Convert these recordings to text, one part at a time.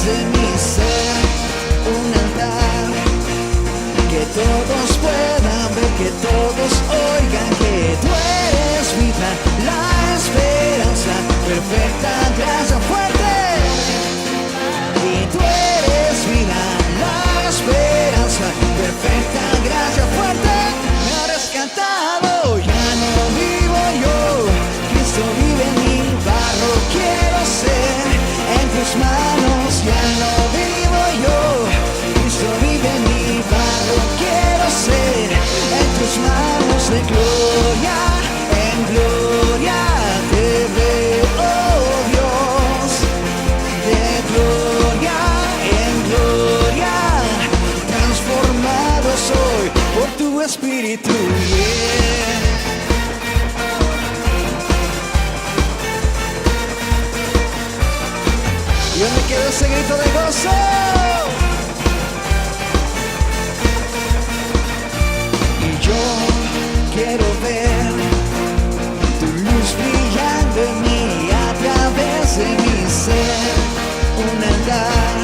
de mi ser un altar, que todos puedan ver, que todos oigan que tú eres vida, la esperanza, perfecta gracia fuerte. Y tú eres vida, la esperanza, perfecta gracia fuerte. Me ha rescatado, ya no vivo yo, Cristo vive en mí, barro quiero ser, en tus manos ya no vivo yo, Cristo vive en mí, barro quiero ser, en tus manos de gloria en gloria te veo, oh Dios, de gloria en gloria, transformado soy por tu espíritu, yeah. Yo me quedo ese grito de gozo. Y yo quiero ver tu luz brillando en mí, a través de mi ser, un andar,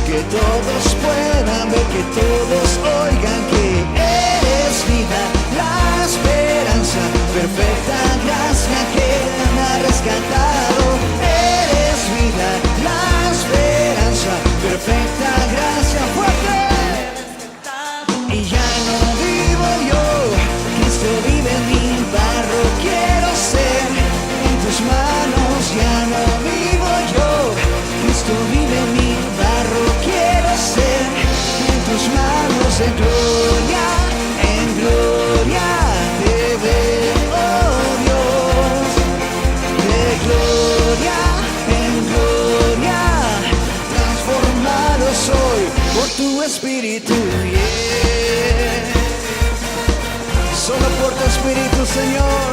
que todos puedan ver, que todos oigan que eres vida, la esperanza, perfecta gracia que me ha rescatado. Eres vida, la esperanza, perfecta gracia fuerte. Y ya no vivo yo, Cristo vive en mí, barro quiero ser, en tus manos ya no vivo yo, Cristo vive en mí, barro quiero ser, en tus manos en gloria te veo, oh Dios, de gloria en gloria, transformado soy por tu espíritu, yeah. Solo por tu espíritu, Señor.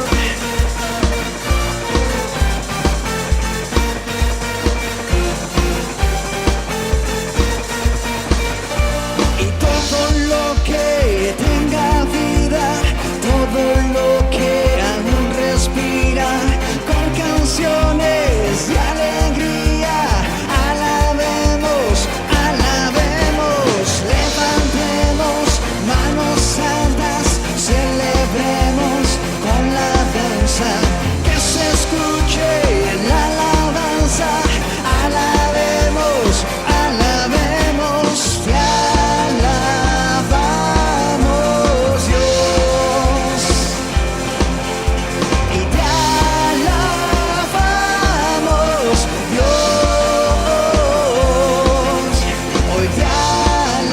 Y todo lo que tenga vida, todo lo que aún respira, con canciones de alegría, alabemos, alabemos, levantemos manos santas, celebremos con la danza, que se escuche la alabanza, alabemos, alabemos, te alabamos Dios, y te alabamos Dios, hoy te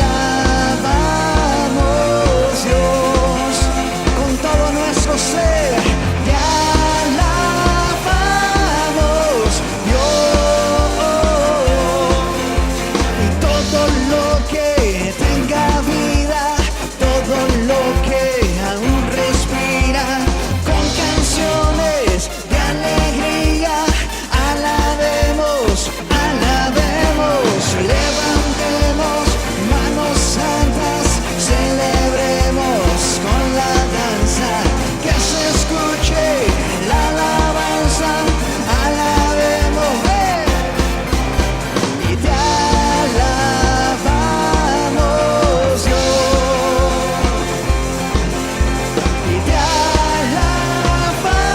alabamos Dios, con todo nuestro ser, te alabamos Dios, y todo lo que tenga vida, todo lo que aún respira, con canciones de alegría, alabemos, alabemos, levantemos manos santas, celebremos con la danza, que se escuche la alabanza, alabemos, y te alabamos Dios, y te alabamos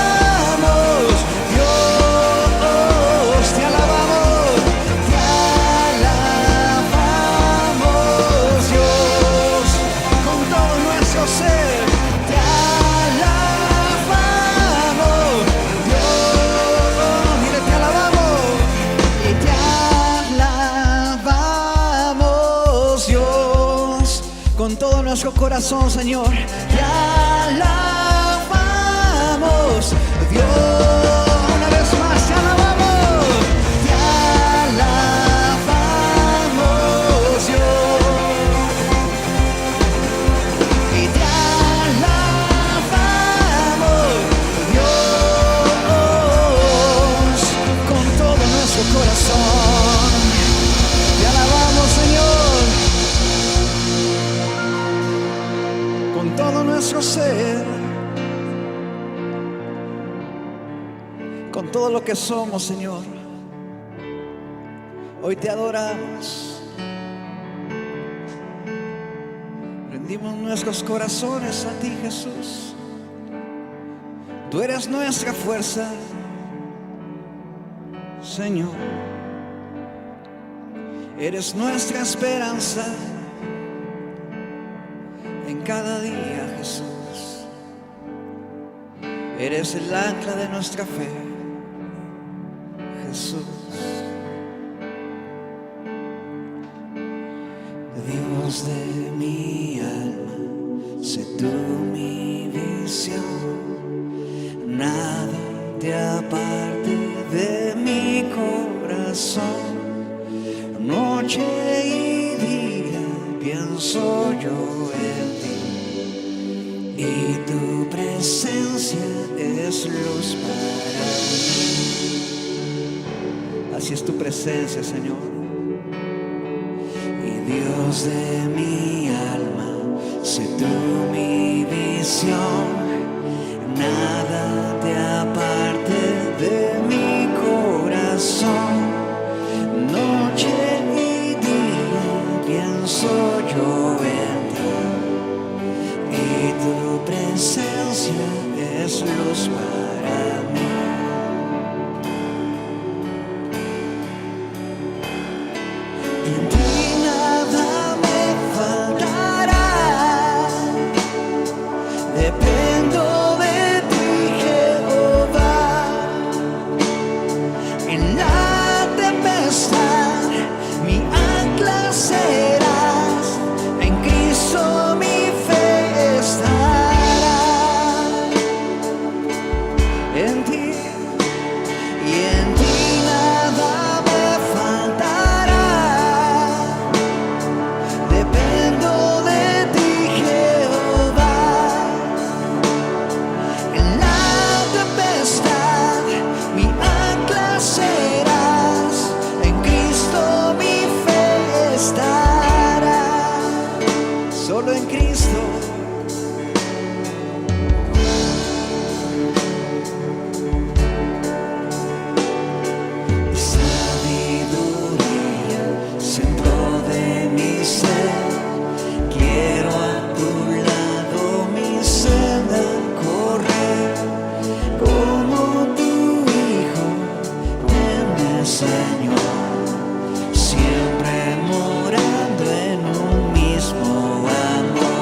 Dios, te alabamos Dios, con todo nuestro ser, te alabamos Dios, mire, te alabamos, y te alabamos Dios, con todo nuestro corazón, Señor, te alabamos Dios, una vez más te alabamos, te alabamos Dios, y te alabamos Dios, con todo nuestro corazón, te alabamos Señor, con todo nuestro ser, con todo lo que somos, Señor. Hoy te adoramos. Rendimos nuestros corazones a ti, Jesús. Tú eres nuestra fuerza, Señor. Eres nuestra esperanza en cada día, Jesús. Eres el ancla de nuestra fe, Jesús. Dios de mi alma, sé tú mi visión. Nada te aparte de mi corazón. Noche y día pienso yo en ti, y tu presencia es luz para mí. Así es tu presencia, Señor. Y Dios de mi alma, sé tú mi visión. Nada te aparte de mi corazón. Noche y día pienso yo en ti, y tu presencia es luz para mí. En ti nada me faltará, dependo de ti, Jehová. En la tempestad mi ancla serás, en Cristo mi fe estará. En ti, y en ti nada me faltará, dependo de ti, Jehová. En la tempestad mi ancla serás, en Cristo mi fe estará. Solo en Cristo. Sabiduría, centro de mi ser. Quiero a tu lado mi senda correr. Como tu Hijo, teme, Señor, siempre morando en un mismo amor.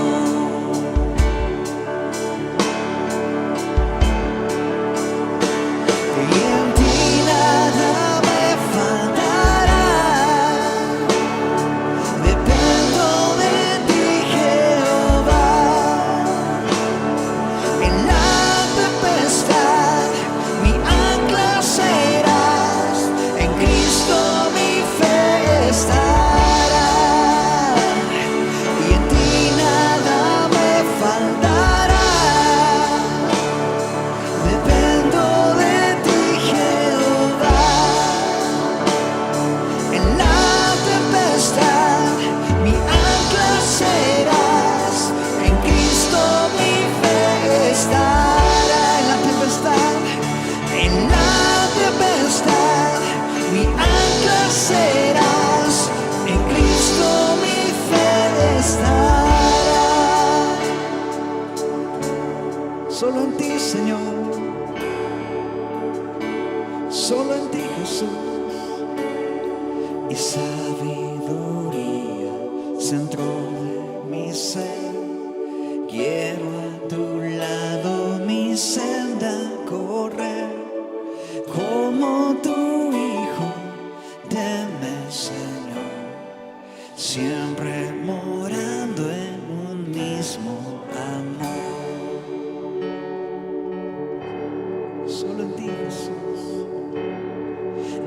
Y en ti nada me faltará, dependo de ti, Jehová. En la tempestad mi ancla serás, en Cristo mi fe estará. Y en ti nada me faltará, dependo de ti, Jehová. En la tempestad mi ancla serás, en Cristo mi fe estará. En la tempestad mi ancla serás, en Cristo mi fe estará. Solo en ti, Señor, solo en ti, Jesús. Y sabiduría, centro de mi ser. Quiero a tu lado mi senda correr. Como tu Hijo, teme, Señor, siempre morando en un mismo amor. Solo en ti, Jesús.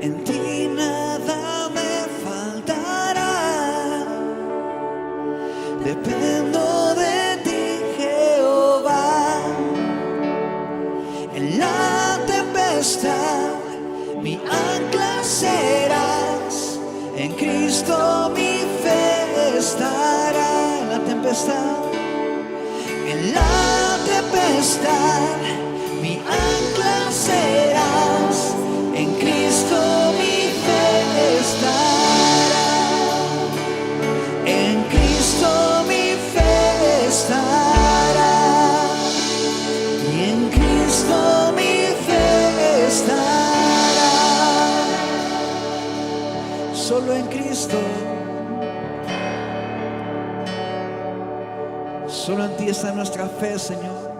En ti nada me faltará, dependo de ti, Jehová. En la tempestad mi ancla serás, en Cristo mi fe estará. En la tempestad, en la tempestad mi ancla serás, en Cristo mi fe estará. solo en Cristo. Solo en ti está nuestra fe, Señor.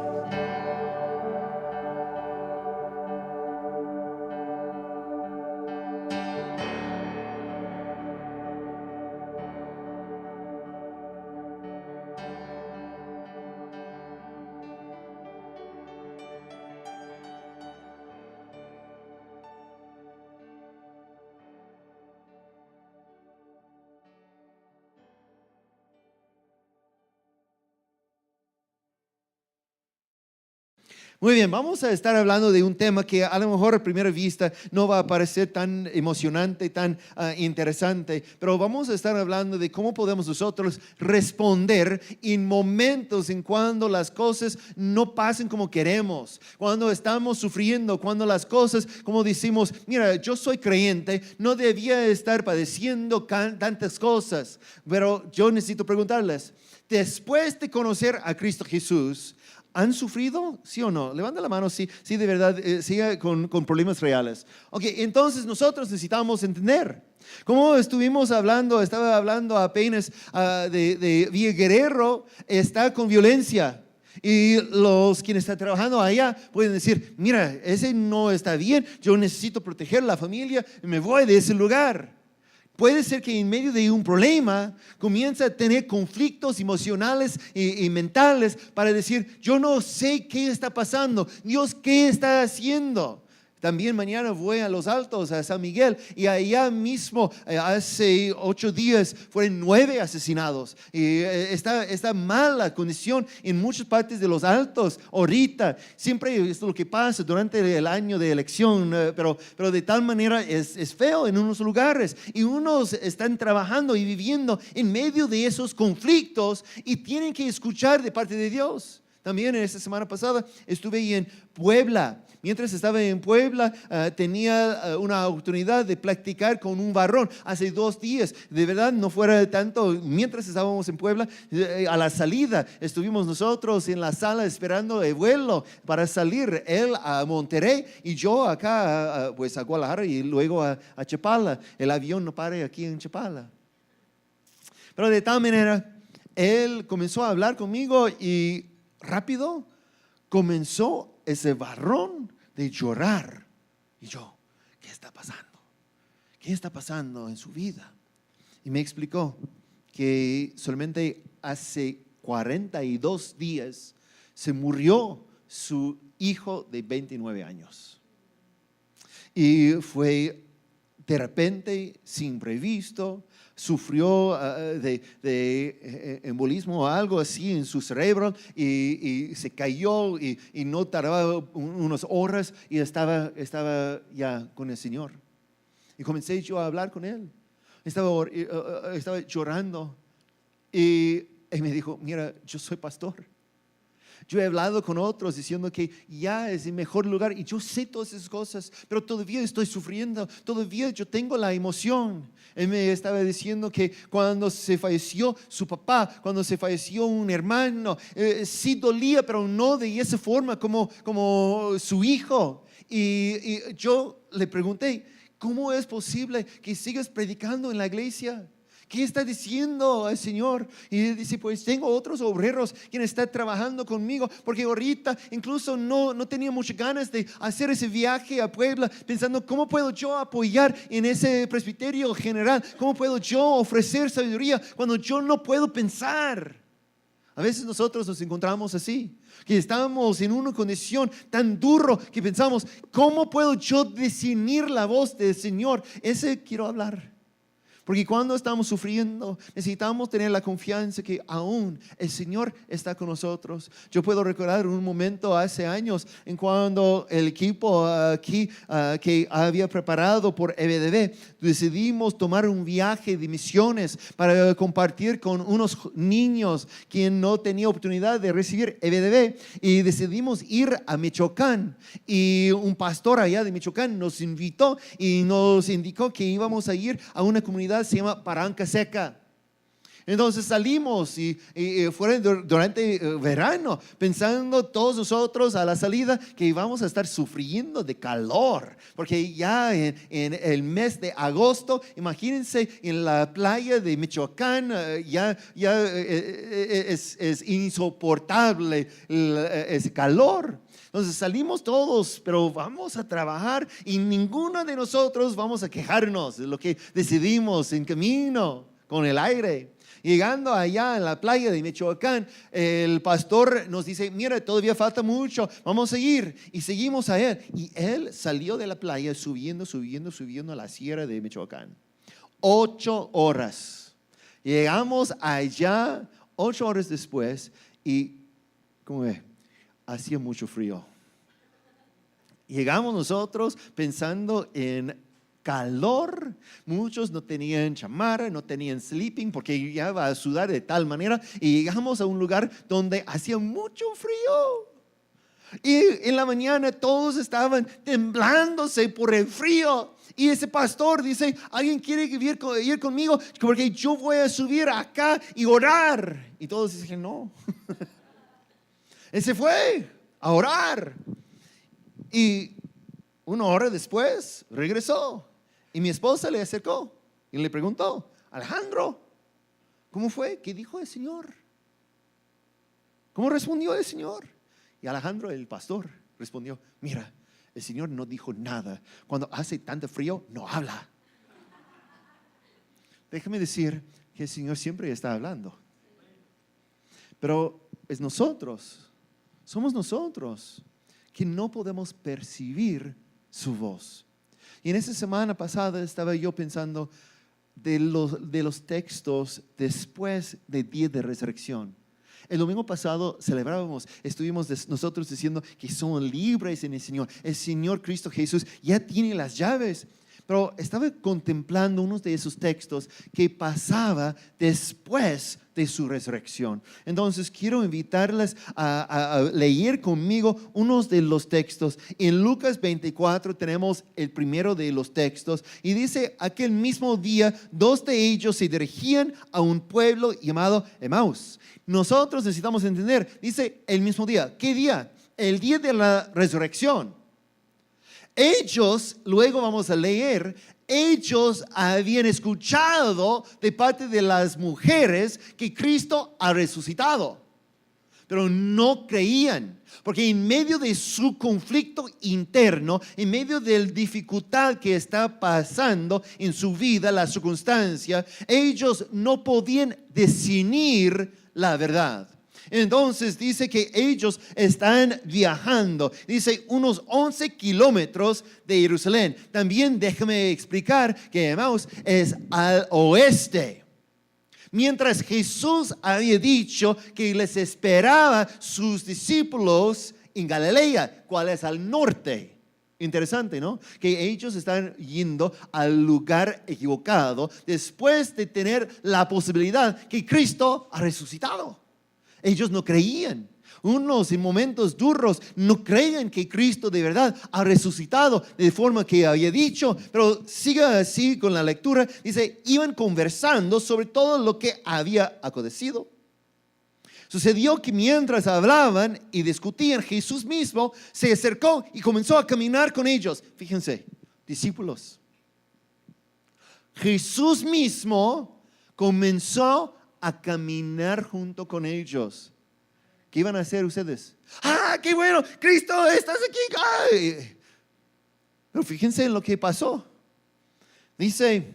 Muy bien, vamos a estar hablando de un tema que a lo mejor a primera vista no va a parecer tan emocionante, tan interesante, pero vamos a estar hablando de cómo podemos nosotros responder en momentos en cuando las cosas no pasen como queremos, cuando estamos sufriendo, cuando las cosas, como decimos, mira, yo soy creyente, no debía estar padeciendo tantas cosas, pero yo necesito preguntarles, después de conocer a Cristo Jesús, ¿han sufrido? ¿Sí o no? Levanta la mano si de verdad sigue con problemas reales. Ok, entonces nosotros necesitamos entender. Como estaba hablando apenas de Villa Guerrero, está con violencia. Y quienes están trabajando allá pueden decir, mira, ese no está bien, yo necesito proteger a la familia, me voy de ese lugar. Puede ser que en medio de un problema comience a tener conflictos emocionales y mentales para decir, yo no sé qué está pasando, Dios qué está haciendo. También mañana voy a Los Altos, a San Miguel, y allá mismo hace 8 días fueron 9 asesinados. Y está mala condición en muchas partes de Los Altos ahorita. Siempre es lo que pasa durante el año de elección, pero de tal manera es feo en unos lugares. Y unos están trabajando y viviendo en medio de esos conflictos y tienen que escuchar de parte de Dios. También esta semana pasada estuve ahí en Puebla. Mientras estaba en Puebla, tenía una oportunidad de platicar con un varón hace 2 días. De verdad, no fuera tanto, mientras estábamos en Puebla, a la salida estuvimos nosotros en la sala esperando el vuelo para salir. Él a Monterrey y yo acá, pues a Guadalajara y luego a Chapala. El avión no para aquí en Chapala. Pero de tal manera, él comenzó a hablar conmigo y rápido comenzó ese varón de llorar. Y yo, ¿qué está pasando? ¿Qué está pasando en su vida? Y me explicó que solamente hace 42 días se murió su hijo de 29 años. Y fue de repente, sin previsto. Sufrió de embolismo o algo así en su cerebro y se cayó y no tardaba unas horas y estaba ya con el Señor. Y comencé yo a hablar con él. Estaba llorando y me dijo, mira, yo soy pastor. Yo he hablado con otros diciendo que ya es el mejor lugar y yo sé todas esas cosas, pero todavía estoy sufriendo, todavía yo tengo la emoción. Él me estaba diciendo que cuando se falleció su papá, cuando se falleció un hermano, sí dolía, pero no de esa forma como su hijo. Y yo le pregunté, ¿cómo es posible que sigas predicando en la iglesia? ¿Qué está diciendo el Señor? Y él dice, pues tengo otros obreros quienes están trabajando conmigo, porque ahorita incluso no tenía muchas ganas de hacer ese viaje a Puebla, pensando cómo puedo yo apoyar en ese presbiterio general, cómo puedo yo ofrecer sabiduría cuando yo no puedo pensar. A veces nosotros nos encontramos así, que estamos en una condición tan duro que pensamos, ¿cómo puedo yo discernir la voz del Señor? Ese quiero hablar. Porque cuando estamos sufriendo, necesitamos tener la confianza que aún el Señor está con nosotros. Yo puedo recordar un momento hace años en cuando el equipo aquí que había preparado por EBDB, decidimos tomar un viaje de misiones para compartir con unos niños que no tenían oportunidad de recibir EBDB. Y decidimos ir a Michoacán. Y un pastor allá de Michoacán nos invitó y nos indicó que íbamos a ir a una comunidad se llama Paranca Seca. Entonces salimos y fue durante verano, pensando todos nosotros a la salida que íbamos a estar sufriendo de calor, porque ya en el mes de agosto, imagínense en la playa de Michoacán, ya es insoportable ese calor. Entonces salimos todos, pero vamos a trabajar y ninguno de nosotros vamos a quejarnos de lo que decidimos en camino con el aire. Llegando allá en la playa de Michoacán, el pastor nos dice, mira, todavía falta mucho, vamos a seguir. Y seguimos a él. Y él salió de la playa subiendo a la sierra de Michoacán. 8 horas. Llegamos allá 8 horas después y, ¿cómo ve? Hacía mucho frío. Llegamos nosotros pensando en calor, muchos no tenían chamarra, no tenían sleeping porque ya iba a sudar de tal manera y llegamos a un lugar donde hacía mucho frío y en la mañana todos estaban temblándose por el frío y ese pastor dice, ¿alguien quiere ir conmigo? Porque yo voy a subir acá y orar. Y todos dicen, no. Él se fue a orar y 1 hora después regresó. Y mi esposa le acercó y le preguntó, Alejandro, ¿cómo fue? ¿Qué dijo el Señor? ¿Cómo respondió el Señor? Y Alejandro, el pastor, respondió, mira, el Señor no dijo nada. Cuando hace tanto frío, no habla. Déjame decir que el Señor siempre está hablando. Pero es nosotros, somos nosotros que no podemos percibir su voz. Y en esa semana pasada estaba yo pensando de los textos después del día de resurrección. El domingo pasado celebrábamos, estuvimos nosotros diciendo que somos libres en el Señor. El Señor Cristo Jesús ya tiene las llaves. Pero estaba contemplando unos de esos textos que pasaba después de su resurrección. Entonces quiero invitarles a leer conmigo unos de los textos. En Lucas 24 tenemos el primero de los textos y dice, aquel mismo día 2 de ellos se dirigían a un pueblo llamado Emaús. Nosotros necesitamos entender, dice el mismo día. ¿Qué día? El día de la resurrección. Ellos, luego vamos a leer, ellos habían escuchado de parte de las mujeres que Cristo ha resucitado, pero no creían, porque en medio de su conflicto interno, en medio de la dificultad que está pasando en su vida, la circunstancia, ellos no podían discernir la verdad. Entonces dice que ellos están viajando, dice unos 11 kilómetros de Jerusalén. También déjame explicar que Emaús es al oeste. Mientras Jesús había dicho que les esperaba sus discípulos en Galilea, ¿cuál es al norte? Interesante, ¿no? Que ellos están yendo al lugar equivocado después de tener la posibilidad que Cristo ha resucitado. Ellos no creían. Unos en momentos duros no creían que Cristo de verdad ha resucitado de forma que había dicho. Pero siga así con la lectura. Dice, iban conversando sobre todo lo que había acontecido. Sucedió que mientras hablaban y discutían, Jesús mismo se acercó y comenzó a caminar con ellos. Fíjense, discípulos. Jesús mismo comenzó a caminar junto con ellos. ¿Qué iban a hacer ustedes? ¡Ah, qué bueno! ¡Cristo, estás aquí! ¡Ay! Pero fíjense en lo que pasó. Dice,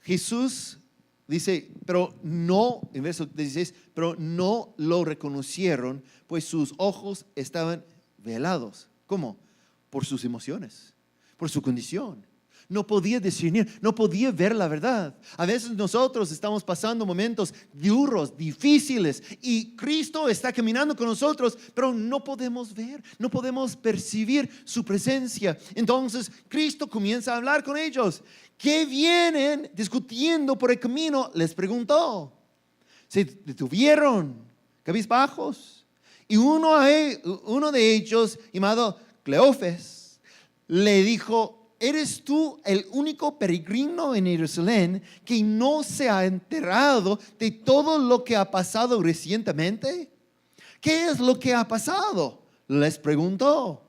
Jesús dice, pero no, en verso 16, pero no lo reconocieron, pues sus ojos estaban velados. ¿Cómo? Por sus emociones, por su condición. No podía discernir, no podía ver la verdad. A veces nosotros estamos pasando momentos duros, difíciles, y Cristo está caminando con nosotros, pero no podemos ver, no podemos percibir su presencia. Entonces Cristo comienza a hablar con ellos. ¿Qué vienen discutiendo por el camino? Les preguntó. Se detuvieron, cabizbajos, y uno de ellos, llamado Cleofas, le dijo, ¿eres tú el único peregrino en Jerusalén que no se ha enterado de todo lo que ha pasado recientemente? ¿Qué es lo que ha pasado?, les preguntó.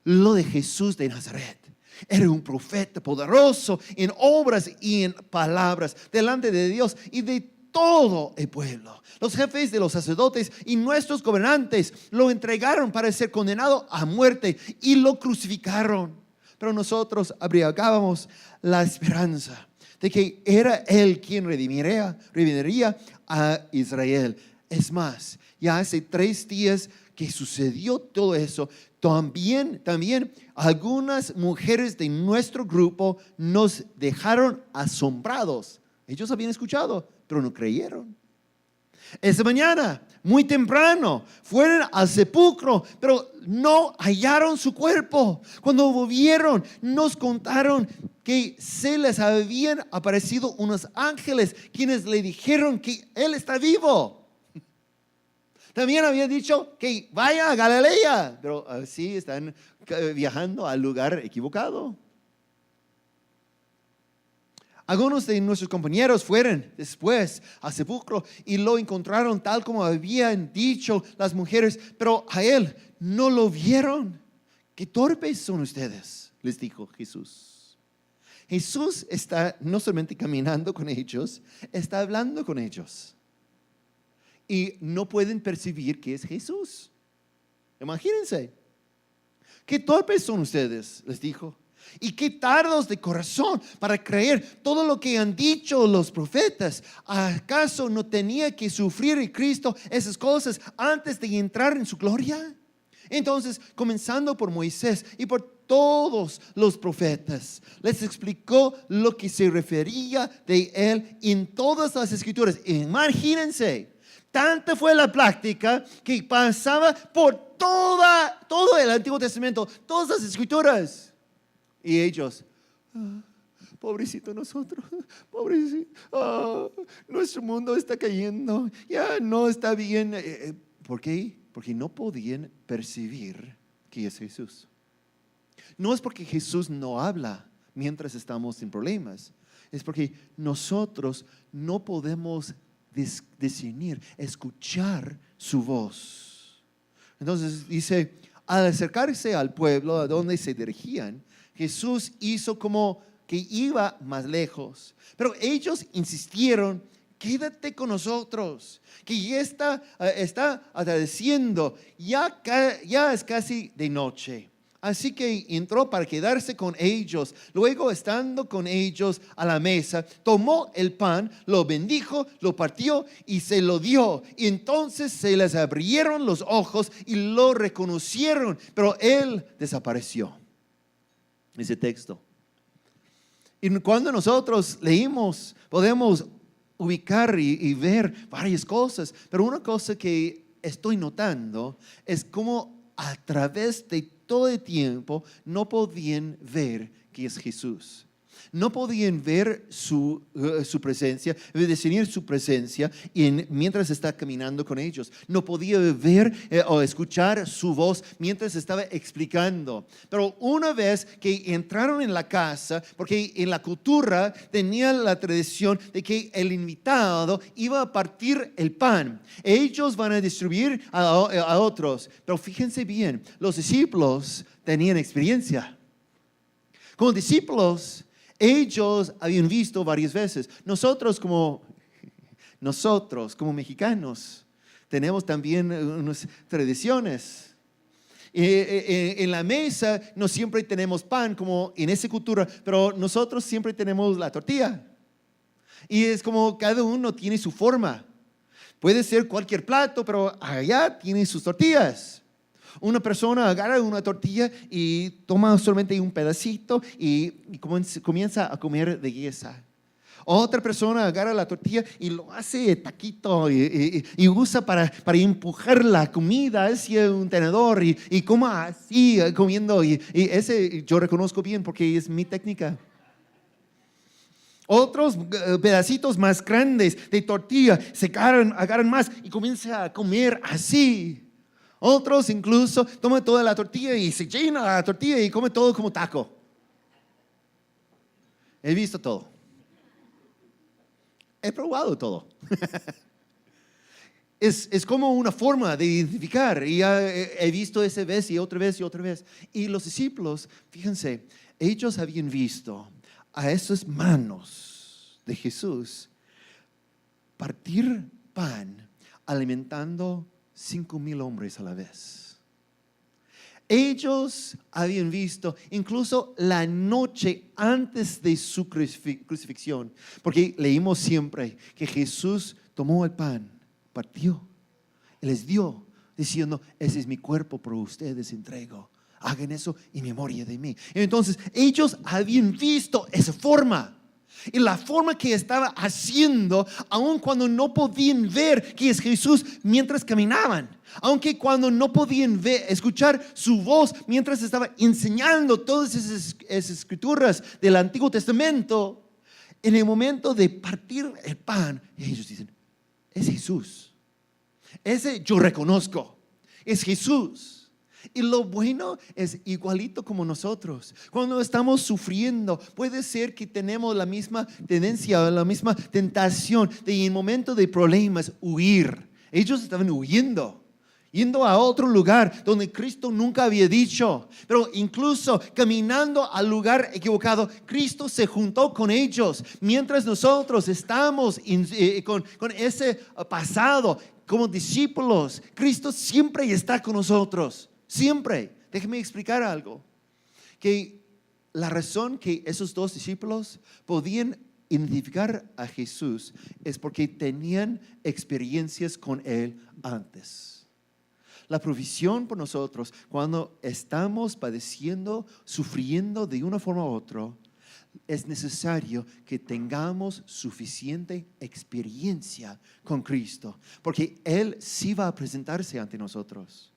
Lo de Jesús de Nazaret. Era un profeta poderoso en obras y en palabras delante de Dios y de todo el pueblo. Los jefes de los sacerdotes y nuestros gobernantes lo entregaron para ser condenado a muerte y lo crucificaron. Pero nosotros abrigábamos la esperanza de que era Él quien redimiría a Israel. Es más, ya hace 3 días que sucedió todo eso. También algunas mujeres de nuestro grupo nos dejaron asombrados. Ellos habían escuchado, pero no creyeron. Esa mañana, muy temprano, fueron al sepulcro, pero no hallaron su cuerpo. Cuando volvieron, nos contaron que se les habían aparecido unos ángeles quienes le dijeron que Él está vivo. También había dicho que vaya a Galilea, pero así están viajando al lugar equivocado. Algunos de nuestros compañeros fueron después al sepulcro y lo encontraron tal como habían dicho las mujeres, pero a Él no lo vieron. ¡Qué torpes son ustedes!, les dijo Jesús. Jesús está no solamente caminando con ellos, está hablando con ellos. Y no pueden percibir que es Jesús. Imagínense. Qué torpes son ustedes, les dijo. Y qué tardos de corazón para creer todo lo que han dicho los profetas. ¿Acaso no tenía que sufrir en Cristo esas cosas antes de entrar en su gloria? Entonces, comenzando por Moisés y por todos los profetas, les explicó lo que se refería de Él en todas las escrituras. Imagínense. Tanta fue la práctica que pasaba por todo el Antiguo Testamento, todas las escrituras. Y ellos, pobrecito nosotros, pobrecito, nuestro mundo está cayendo, ya no está bien. ¿Por qué? Porque no podían percibir que es Jesús. No es porque Jesús no habla mientras estamos en problemas, es porque nosotros no podemos discernir, escuchar su voz. Entonces dice, al acercarse al pueblo a donde se dirigían, Jesús hizo como que iba más lejos, pero ellos insistieron, quédate con nosotros, que ya está atardeciendo, ya es casi de noche. Así que entró para quedarse con ellos. Luego, estando con ellos a la mesa, tomó el pan, lo bendijo, lo partió y se lo dio. Y entonces se les abrieron los ojos y lo reconocieron, pero Él desapareció. Ese texto. Y cuando nosotros leímos, podemos ubicar y ver varias cosas, pero una cosa que estoy notando es cómo a través de todo el tiempo no podían ver que es Jesús. No podían ver su presencia, discernir su presencia mientras está caminando con ellos. No podía ver o escuchar su voz mientras estaba explicando. Pero una vez que entraron en la casa, porque en la cultura tenía la tradición de que el invitado iba a partir el pan. Ellos van a distribuir a otros. Pero fíjense bien, los discípulos tenían experiencia. Como discípulos, ellos habían visto varias veces. Nosotros como mexicanos tenemos también unas tradiciones. En la mesa no siempre tenemos pan como en esa cultura, pero nosotros siempre tenemos la tortilla. Y es como cada uno tiene su forma. Puede ser cualquier plato, pero allá tiene sus tortillas. Una persona agarra una tortilla y toma solamente un pedacito y comienza a comer de esa. Otra persona agarra la tortilla y lo hace taquito y usa para empujar la comida hacia un tenedor y coma así comiendo. Y ese yo reconozco bien porque es mi técnica. Otros pedacitos más grandes de tortilla se agarran más y comienza a comer así. Otros incluso toman toda la tortilla y se llena la tortilla y come todo como taco. He visto todo. He probado todo. Es como una forma de identificar. Y ya he visto esa vez y otra vez y otra vez. Y los discípulos, fíjense, ellos habían visto a esas manos de Jesús partir pan, alimentando 5,000 hombres a la vez. Ellos habían visto incluso la noche antes de su crucifixión, porque leímos siempre que Jesús tomó el pan, partió y les dio, diciendo: ese es mi cuerpo, por ustedes entrego. Hagan eso en memoria de mí. Entonces ellos habían visto esa forma. Y la forma que estaba haciendo, aun cuando no podían ver que es Jesús mientras caminaban, aunque cuando no podían ver, escuchar su voz mientras estaba enseñando todas esas escrituras del Antiguo Testamento, en el momento de partir el pan, ellos dicen: es Jesús. Ese yo reconozco, es Jesús. Y lo bueno es igualito como nosotros. Cuando estamos sufriendo, puede ser que tenemos la misma tendencia, la misma tentación de, en momento de problemas, huir. Ellos estaban huyendo, yendo a otro lugar donde Cristo nunca había dicho. Pero incluso caminando al lugar equivocado, Cristo se juntó con ellos. Mientras nosotros estamos con ese pasado como discípulos, Cristo siempre está con nosotros. Siempre. Déjeme explicar algo. Que la razón que esos dos discípulos podían identificar a Jesús es porque tenían experiencias con Él antes. La provisión por nosotros, cuando estamos padeciendo, sufriendo de una forma u otra, es necesario que tengamos suficiente experiencia con Cristo, porque Él sí va a presentarse ante nosotros.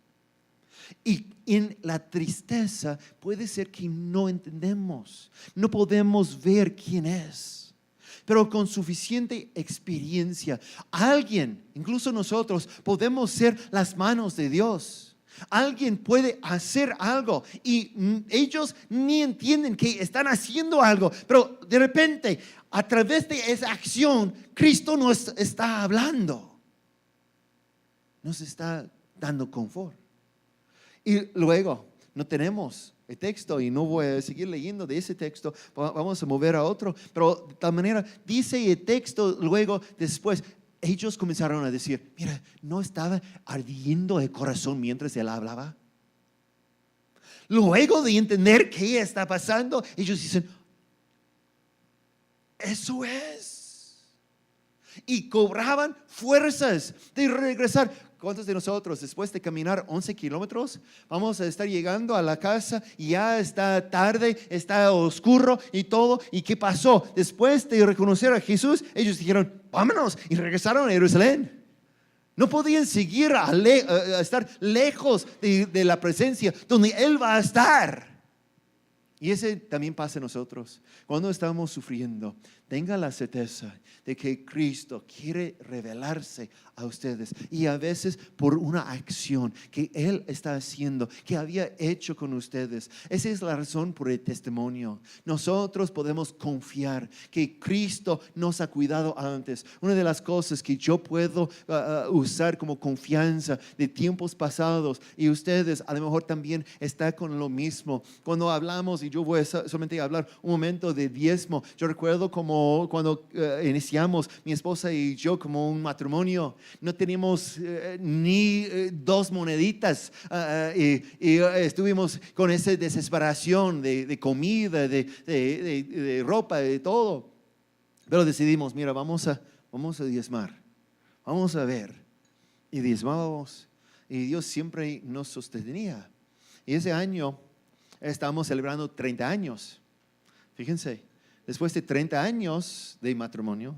Y en la tristeza puede ser que no entendemos, no podemos ver quién es, pero con suficiente experiencia, alguien, incluso nosotros, podemos ser las manos de Dios. Alguien puede hacer algo y ellos ni entienden que están haciendo algo, pero de repente, a través de esa acción, Cristo nos está hablando, nos está dando confort. Y luego, no tenemos el texto y no voy a seguir leyendo de ese texto, vamos a mover a otro, pero de tal manera, dice el texto luego, después, ellos comenzaron a decir: mira, ¿no estaba ardiendo el corazón mientras él hablaba? Luego de entender qué está pasando, ellos dicen: eso es. Y cobraban fuerzas de regresar. ¿Cuántos de nosotros, después de caminar 11 kilómetros, vamos a estar llegando a la casa y ya está tarde, está oscuro y todo? ¿Y qué pasó? Después de reconocer a Jesús, ellos dijeron: vámonos, y regresaron a Jerusalén. No podían seguir a estar lejos de la presencia donde Él va a estar. Y ese también pasa a nosotros. Cuando estamos sufriendo, tenga la certeza de que Cristo quiere revelarse a ustedes. Y a veces por una acción que Él está haciendo, que había hecho con ustedes. Esa es la razón por el testimonio. Nosotros podemos confiar que Cristo nos ha cuidado antes. Una de las cosas que yo puedo usar como confianza de tiempos pasados, y ustedes a lo mejor también está con lo mismo. Cuando hablamos, y yo voy a solamente hablar un momento de diezmo. Yo recuerdo como cuando iniciamos mi esposa y yo como un matrimonio, no teníamos ni 2 moneditas y estuvimos con esa desesperación de comida, de ropa, de todo. Pero decidimos: mira, vamos a diezmar, vamos a ver. Y diezmábamos y Dios siempre nos sostenía. Y ese año estamos celebrando 30 años. Fíjense, después de 30 años de matrimonio,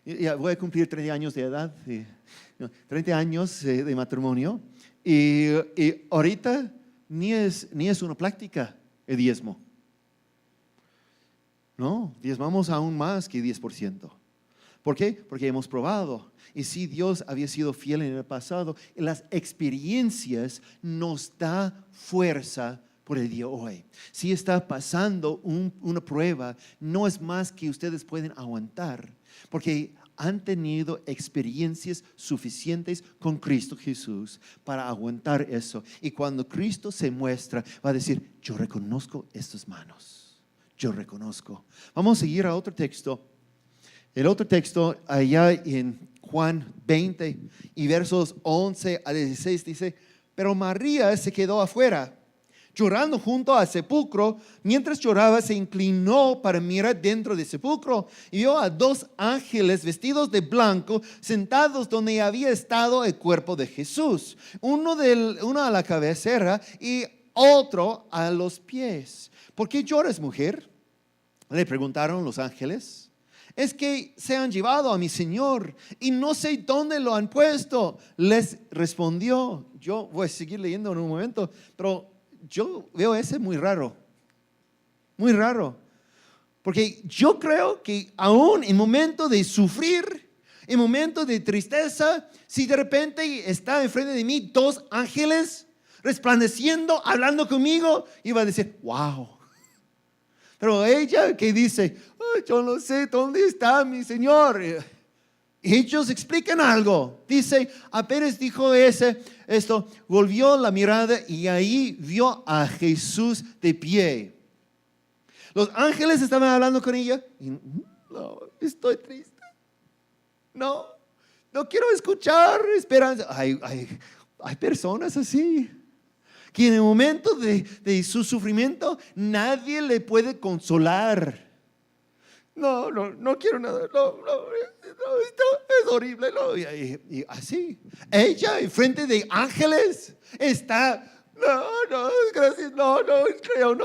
ya voy a cumplir 30 años de edad, 30 años de matrimonio, y ahorita ni es una práctica el diezmo. No, diezmamos aún más que 10%. ¿Por qué? Porque hemos probado. Y si Dios había sido fiel en el pasado, las experiencias nos da fuerza por el día de hoy. Si está pasando una prueba, no es más que ustedes pueden aguantar, porque han tenido experiencias suficientes con Cristo Jesús para aguantar eso. Y cuando Cristo se muestra, va a decir, yo reconozco estas manos, yo reconozco. Vamos a seguir a otro texto. El otro texto allá en Juan 20 y versos 11 a 16 dice, pero María se quedó afuera, llorando junto al sepulcro. Mientras lloraba, se inclinó para mirar dentro del sepulcro y vio a 2 ángeles vestidos de blanco sentados donde había estado el cuerpo de Jesús, uno a la cabecera y otro a los pies. ¿Por qué lloras, mujer?, le preguntaron los ángeles. Es que se han llevado a mi Señor y no sé dónde lo han puesto, les respondió. Yo voy a seguir leyendo en un momento, pero yo veo ese muy raro, porque yo creo que aún en momentos de sufrir, en momentos de tristeza, si de repente está enfrente de mí 2 ángeles resplandeciendo, hablando conmigo, iba a decir, wow. Pero ella que dice, oh, yo no sé dónde está mi Señor. Ellos explican algo. Dice, apenas dijo esto, volvió la mirada y ahí vio a Jesús de pie. Los ángeles estaban hablando con ella. Y, no, estoy triste. No quiero escuchar esperanza. Hay personas así, que en el momento de su sufrimiento nadie le puede consolar. No quiero nada, esto es horrible. Y así, ella en frente de ángeles está, gracias, no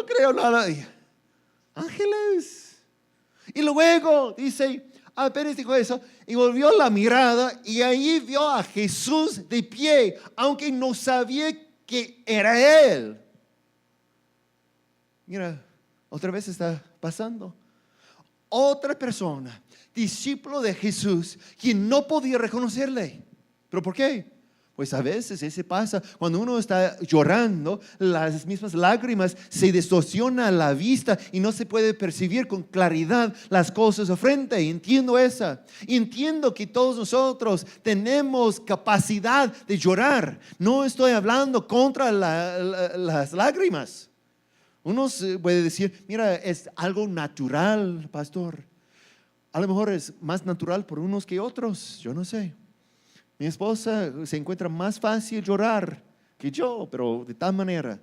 creo nada. Ángeles. Y luego dice, apenas dijo eso, y volvió la mirada y ahí vio a Jesús de pie, aunque no sabía que era Él. Mira, otra vez está pasando. Otra persona, discípulo de Jesús, quien no podía reconocerle. ¿Pero por qué? Pues a veces ese pasa, cuando uno está llorando, las mismas lágrimas se distorsiona la vista y no se puede percibir con claridad las cosas de frente. Entiendo esa. Entiendo que todos nosotros tenemos capacidad de llorar. No estoy hablando contra las lágrimas. Uno puede decir, mira, es algo natural, pastor. A lo mejor es más natural por unos que otros, yo no sé. Mi esposa se encuentra más fácil llorar que yo, pero de tal manera.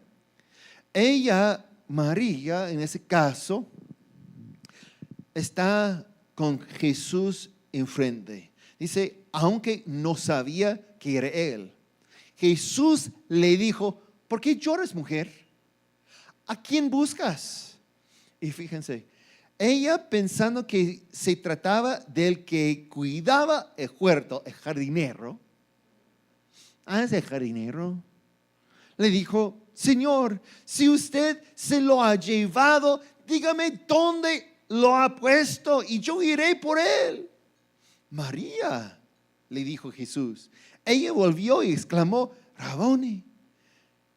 Ella, María, en ese caso, está con Jesús enfrente. Dice, aunque no sabía que era Él. Jesús le dijo, ¿por qué lloras, mujer? ¿A quién buscas? Y fíjense, ella pensando que se trataba del que cuidaba el huerto, el jardinero. Ese jardinero le dijo, Señor, si usted se lo ha llevado, dígame dónde lo ha puesto y yo iré por él. María, le dijo Jesús. Ella volvió y exclamó, Raboni,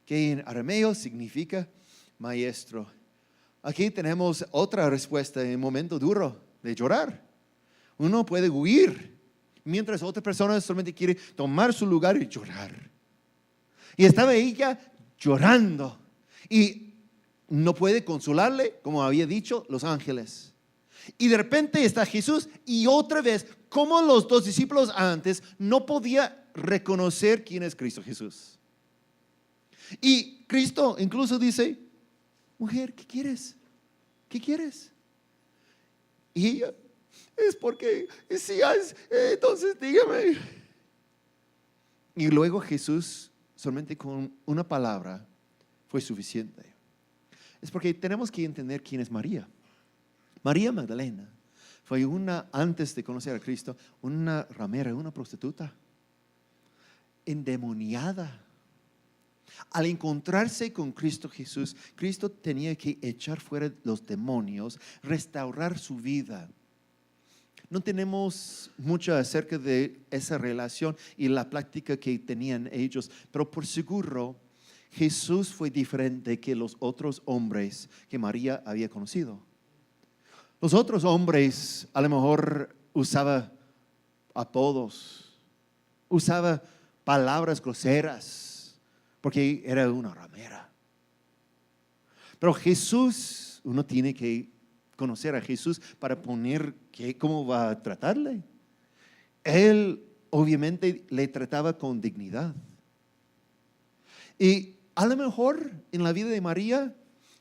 que en arameo significa maestro. Aquí tenemos otra respuesta en un momento duro de llorar. Uno puede huir, mientras otra persona solamente quiere tomar su lugar y llorar. Y estaba ella llorando y no puede consolarle, como había dicho los ángeles. Y de repente está Jesús y otra vez, como los 2 discípulos antes, no podía reconocer quién es Cristo Jesús. Y Cristo incluso dice, mujer, ¿qué quieres? ¿Qué quieres? Y ella, es porque si has, entonces dígame. Y luego Jesús, solamente con una palabra, fue suficiente. Es porque tenemos que entender quién es María. María Magdalena fue antes de conocer a Cristo, una ramera, una prostituta, endemoniada. Al encontrarse con Cristo Jesús, Cristo tenía que echar fuera los demonios, restaurar su vida. No tenemos mucho acerca de esa relación y la práctica que tenían ellos, pero por seguro Jesús fue diferente que los otros hombres que María había conocido. Los otros hombres a lo mejor usaba apodos, usaba palabras groseras, porque era una ramera. Pero Jesús, uno tiene que conocer a Jesús para poner cómo va a tratarle. Él obviamente le trataba con dignidad. Y a lo mejor en la vida de María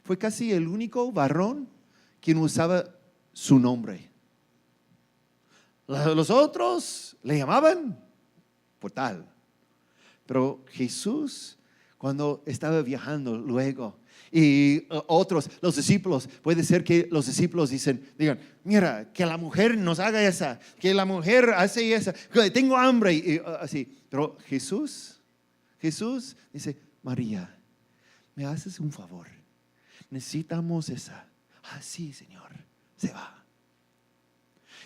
fue casi el único varón quien usaba su nombre. Los otros le llamaban por tal. Pero Jesús, cuando estaba viajando luego, y otros, los discípulos, puede ser que los discípulos digan, mira, que la mujer nos haga esa, que la mujer hace esa, que tengo hambre, y así. Pero Jesús dice, María, ¿me haces un favor? Necesitamos esa. Sí, Señor, se va.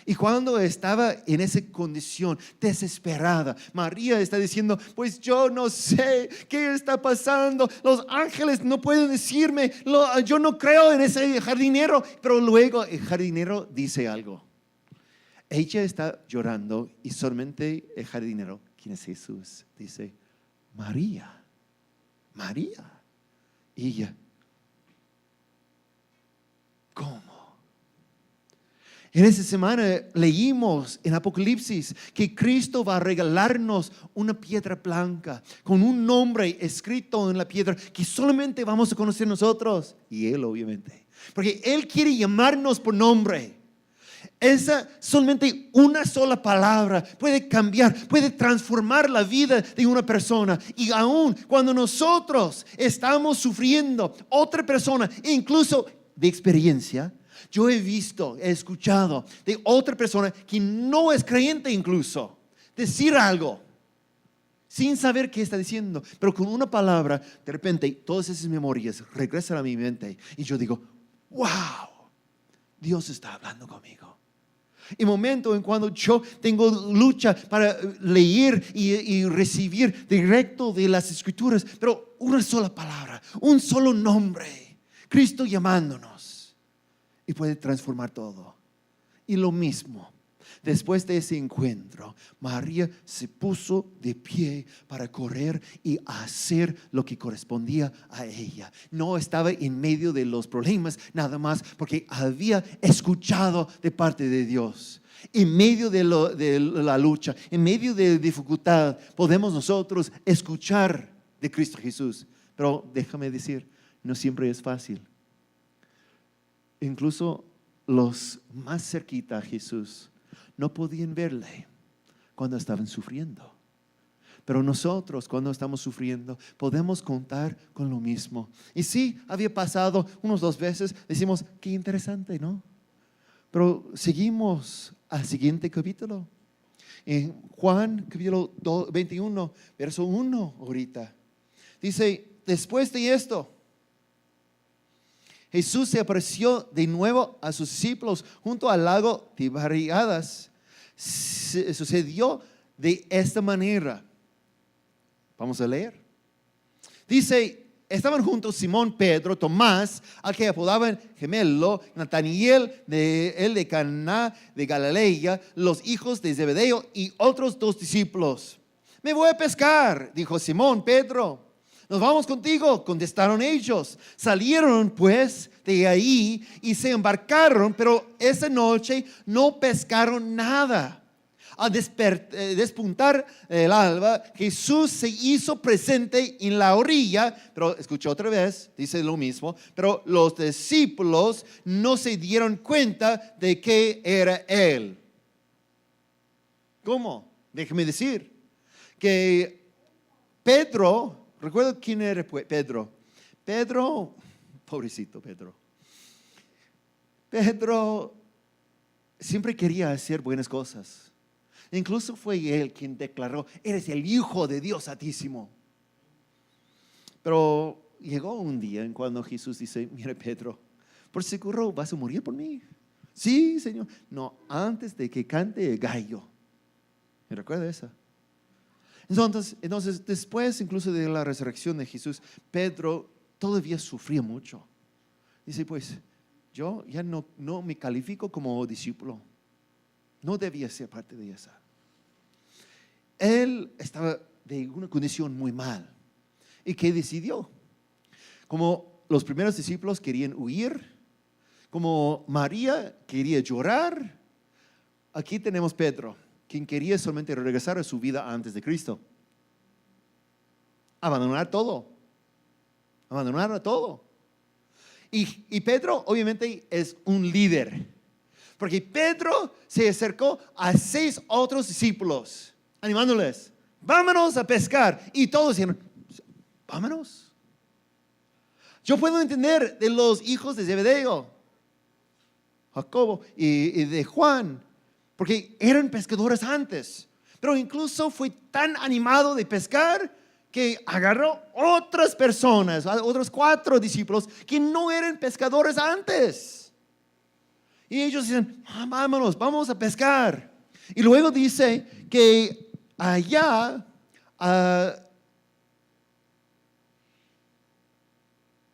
Y cuando estaba en esa condición desesperada, María está diciendo, pues yo no sé qué está pasando, los ángeles no pueden decirme, yo no creo en ese jardinero. Pero luego el jardinero dice algo. Ella está llorando y solamente el jardinero, quien es Jesús, dice, María. Y ella, ¿cómo? En esta semana leímos en Apocalipsis que Cristo va a regalarnos una piedra blanca con un nombre escrito en la piedra que solamente vamos a conocer nosotros y Él obviamente. Porque Él quiere llamarnos por nombre. Esa solamente una sola palabra puede cambiar, puede transformar la vida de una persona. Y aún cuando nosotros estamos sufriendo, otra persona, incluso de experiencia, yo he escuchado de otra persona que no es creyente incluso, decir algo sin saber qué está diciendo, pero con una palabra, de repente todas esas memorias regresan a mi mente y yo digo, wow, Dios está hablando conmigo. Y momento en cuando yo tengo lucha para leer y recibir directo de las escrituras, pero una sola palabra, un solo nombre, Cristo llamándonos, y puede transformar todo. Y lo mismo, después de ese encuentro, María se puso de pie para correr y hacer lo que correspondía a ella. No estaba en medio de los problemas nada más porque había escuchado de parte de Dios. En medio de la lucha, en medio de la dificultad, podemos nosotros escuchar de Cristo Jesús. Pero déjame decir, no siempre es fácil. Incluso los más cerquita a Jesús no podían verle cuando estaban sufriendo. Pero nosotros cuando estamos sufriendo podemos contar con lo mismo. Y sí, había pasado unos 2 veces, decimos, qué interesante, ¿no? Pero seguimos al siguiente capítulo. En Juan capítulo 21, verso 1 ahorita. Dice, después de esto, Jesús se apareció de nuevo a sus discípulos junto al lago Tiberíades. Sucedió de esta manera. Vamos a leer. Dice, estaban juntos Simón, Pedro, Tomás, al que apodaban Gemelo, Nataniel, de Caná de Galilea, los hijos de Zebedeo y otros 2 discípulos. Me voy a pescar, dijo Simón, Pedro. Nos vamos contigo, contestaron ellos. Salieron pues de ahí y se embarcaron, pero esa noche no pescaron nada. Al despuntar el alba, Jesús se hizo presente en la orilla, pero escucha otra vez, dice lo mismo, pero los discípulos no se dieron cuenta de que era Él. ¿Cómo? Déjeme decir que Pedro, ¿recuerda quién era Pedro? Pedro, pobrecito Pedro. Pedro siempre quería hacer buenas cosas. Incluso fue él quien declaró, eres el Hijo de Dios Altísimo. Pero llegó un día en cuando Jesús dice, mire Pedro, por seguro vas a morir por mí. Sí, Señor. No, antes de que cante el gallo. ¿Me recuerda esa? Entonces, después incluso de la resurrección de Jesús, Pedro todavía sufría mucho. Dice, pues, yo ya no me califico como discípulo. No debía ser parte de esa. Él estaba de una condición muy mal. ¿Y qué decidió? Como los primeros discípulos querían huir, como María quería llorar, aquí tenemos Pedro, quien quería solamente regresar a su vida antes de Cristo. Abandonar todo. Y Pedro obviamente es un líder, porque Pedro se acercó a 6 otros discípulos, animándoles, vámonos a pescar. Y todos dijeron, vámonos. Yo puedo entender de los hijos de Zebedeo, Jacobo y de Juan, porque eran pescadores antes, pero incluso fue tan animado de pescar que agarró otras personas, otros 4 discípulos que no eran pescadores antes. Y ellos dicen, vámonos, vamos a pescar. Y luego dice que allá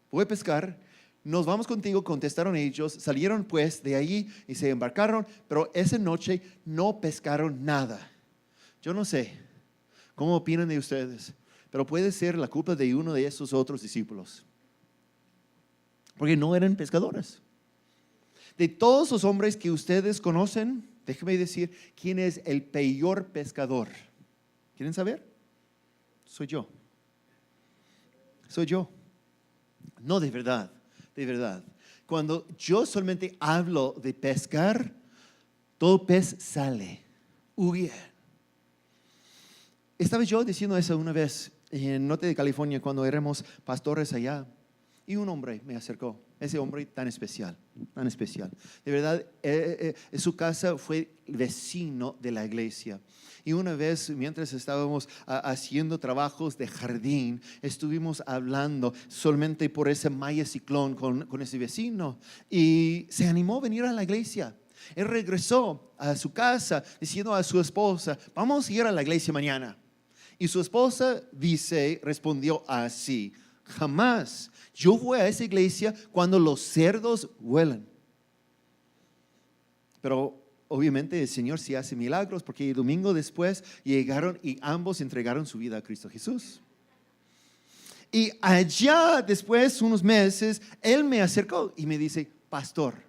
voy a pescar, nos vamos contigo, contestaron ellos, salieron pues de allí y se embarcaron, pero esa noche no pescaron nada. Yo no sé cómo opinan de ustedes, pero puede ser la culpa de uno de esos otros discípulos, porque no eran pescadores. De todos los hombres que ustedes conocen, déjenme decir quién es el peor pescador. ¿Quieren saber? Soy yo. No, de verdad. Cuando yo solamente hablo de pescar, todo pez sale, huye. Estaba yo diciendo eso una vez en Norte de California cuando éramos pastores allá, y un hombre me acercó, ese hombre tan especial. De verdad, su casa fue vecino de la iglesia. Y una vez, mientras estábamos haciendo trabajos de jardín, estuvimos hablando solamente por ese Maya ciclón con ese vecino. Y se animó a venir a la iglesia. Él regresó a su casa diciendo a su esposa, vamos a ir a la iglesia mañana. Y su esposa respondió así, jamás. Yo voy a esa iglesia cuando los cerdos vuelan. Pero obviamente el Señor sí hace milagros, porque el domingo después llegaron y ambos entregaron su vida a Cristo Jesús. Y allá después, unos meses, él me acercó y me dice, pastor,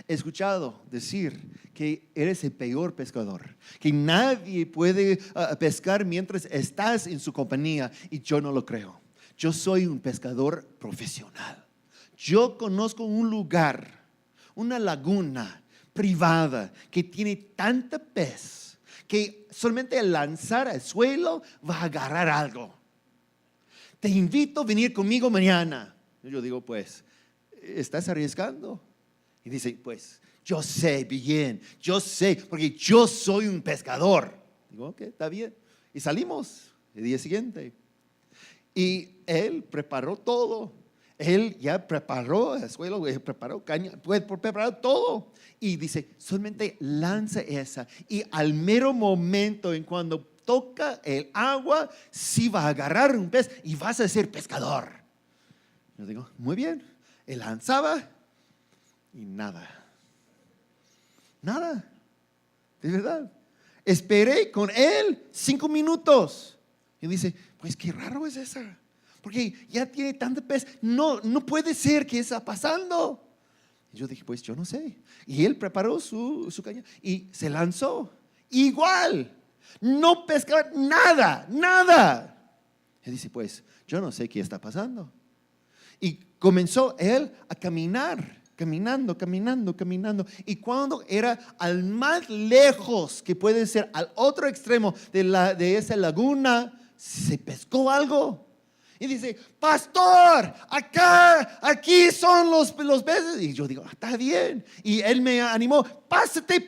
he escuchado decir que eres el peor pescador, que nadie puede pescar mientras estás en su compañía, y yo no lo creo. Yo soy un pescador profesional. Yo conozco un lugar, una laguna privada que tiene tanta pez que solamente al lanzar al suelo va a agarrar algo. Te invito a venir conmigo mañana. Yo digo, pues, ¿estás arriesgando? Y dice, pues, yo sé, porque yo soy un pescador. Digo, ok, está bien. Y salimos el día siguiente. Y él preparó todo. Él ya preparó el suelo, preparó caña, preparó todo. Y dice, solamente lanza esa. Y al mero momento en cuando toca el agua, sí va a agarrar un pez y vas a ser pescador. Yo digo, muy bien. Él lanzaba y nada. De verdad. Esperé con él 5 minutos. Y dice, pues qué raro es esa, porque ya tiene tanto pez, no puede ser que está pasando. Y yo dije, pues yo no sé. Y él preparó su caña y se lanzó. Igual, no pescaba nada. Y dice, pues yo no sé qué está pasando. Y comenzó él a caminar, caminando. Y cuando era al más lejos que puede ser, al otro extremo de esa laguna, se pescó algo. Y dice, pastor, aquí son los peces. Y yo digo, está bien. Y él me animó, pásate.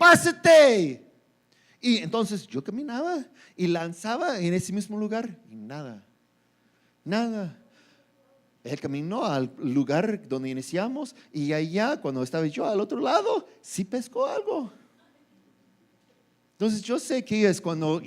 Y entonces yo caminaba y lanzaba en ese mismo lugar y nada. Él caminó al lugar donde iniciamos y allá, cuando estaba yo al otro lado, sí pescó algo. Entonces yo sé que es cuando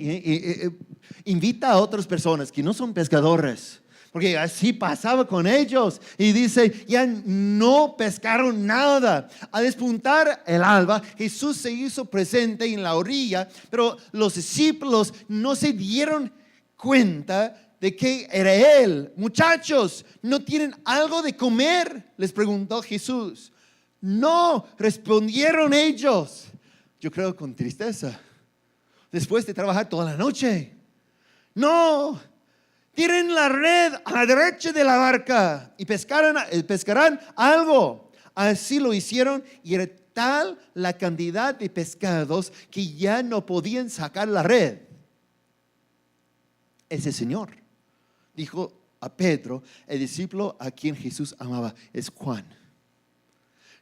invita a otras personas que no son pescadores, porque así pasaba con ellos, y dice, ya no pescaron nada. Al despuntar el alba, Jesús se hizo presente en la orilla, pero los discípulos no se dieron cuenta de que era Él. Muchachos, ¿no tienen algo de comer?, les preguntó Jesús. No, respondieron ellos. Yo creo con tristeza, después de trabajar toda la noche. No, tiren la red a la derecha de la barca y pescarán algo. Así lo hicieron, y era tal la cantidad de pescados que ya no podían sacar la red. Ese Señor dijo a Pedro, el discípulo a quien Jesús amaba, es Juan.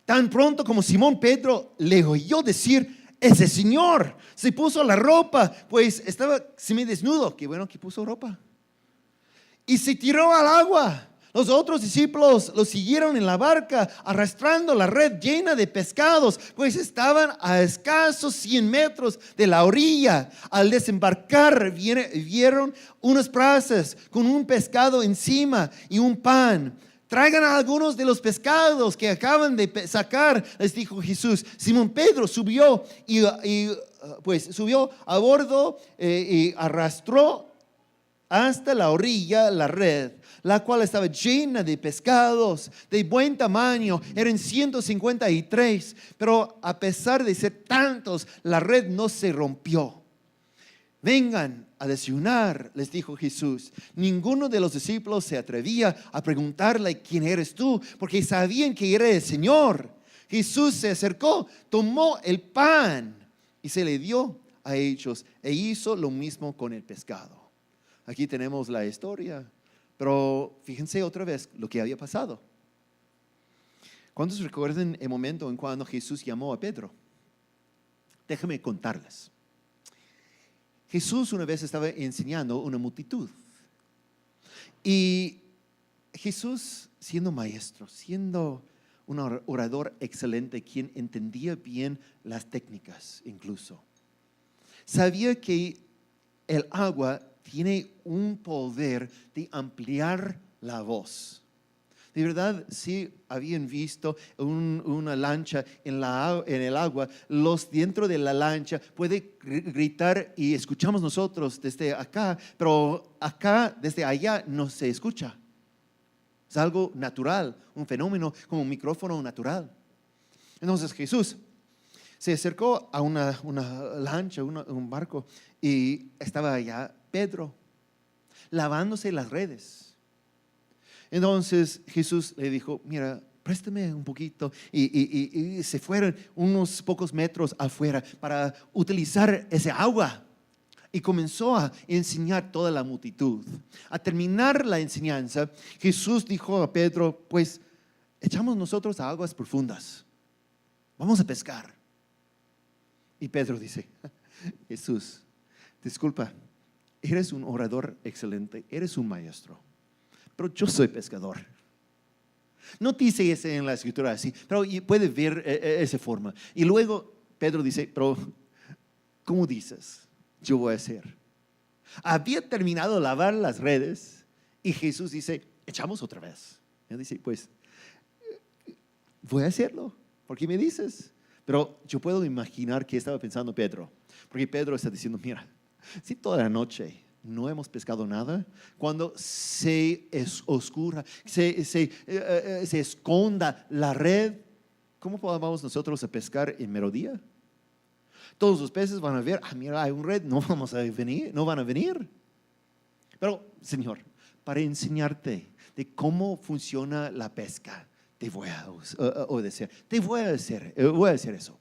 Tan pronto como Simón Pedro le oyó decir ese Señor, se puso la ropa, pues estaba semidesnudo. Qué bueno que puso ropa. Y se tiró al agua. Los otros discípulos lo siguieron en la barca, arrastrando la red llena de pescados, pues estaban a escasos 100 metros de la orilla. Al desembarcar, vieron unas brasas con un pescado encima y un pan. Traigan algunos de los pescados que acaban de sacar, les dijo Jesús. Simón Pedro subió pues subió a bordo y arrastró hasta la orilla la red, la cual estaba llena de pescados de buen tamaño. Eran 153, pero a pesar de ser tantos, la red no se rompió. Vengan a desayunar, les dijo Jesús. Ninguno de los discípulos se atrevía a preguntarle, ¿quién eres tú?, porque sabían que era el Señor. Jesús se acercó, tomó el pan y se le dio a ellos, e hizo lo mismo con el pescado. Aquí tenemos la historia, pero fíjense otra vez lo que había pasado. ¿Cuántos recuerdan el momento en cuando Jesús llamó a Pedro? Déjame contarles. Jesús una vez estaba enseñando a una multitud, y Jesús, siendo maestro, siendo un orador excelente, quien entendía bien las técnicas incluso, sabía que el agua tiene un poder de ampliar la voz. De verdad, si habían visto una lancha en el agua, los dentro de la lancha puede gritar y escuchamos nosotros desde acá, pero acá, desde allá, no se escucha. Es algo natural, un fenómeno como un micrófono natural. Entonces Jesús se acercó a una lancha, un barco, y estaba allá Pedro lavándose las redes. Entonces Jesús le dijo, mira, préstame un poquito, y se fueron unos pocos metros afuera para utilizar ese agua, y comenzó a enseñar toda la multitud. A terminar la enseñanza, Jesús dijo a Pedro, pues echamos nosotros a aguas profundas, vamos a pescar. Y Pedro dice, Jesús, disculpa, eres un orador excelente, eres un maestro, pero yo soy pescador. No dice eso en la escritura así, pero puede ver esa forma. Y luego Pedro dice, pero ¿cómo dices? Yo voy a hacer. Había terminado de lavar las redes y Jesús dice, echamos otra vez. Él dice, pues voy a hacerlo, porque me dices. Pero yo puedo imaginar qué estaba pensando Pedro, porque Pedro está diciendo, mira, si toda la noche no hemos pescado nada, cuando se oscura, se esconda la red, ¿cómo vamos nosotros a pescar en mediodía? Todos los peces van a ver, mira, hay un red, no van a venir. Pero, Señor, para enseñarte de cómo funciona la pesca, te voy a obedecer, voy a hacer eso.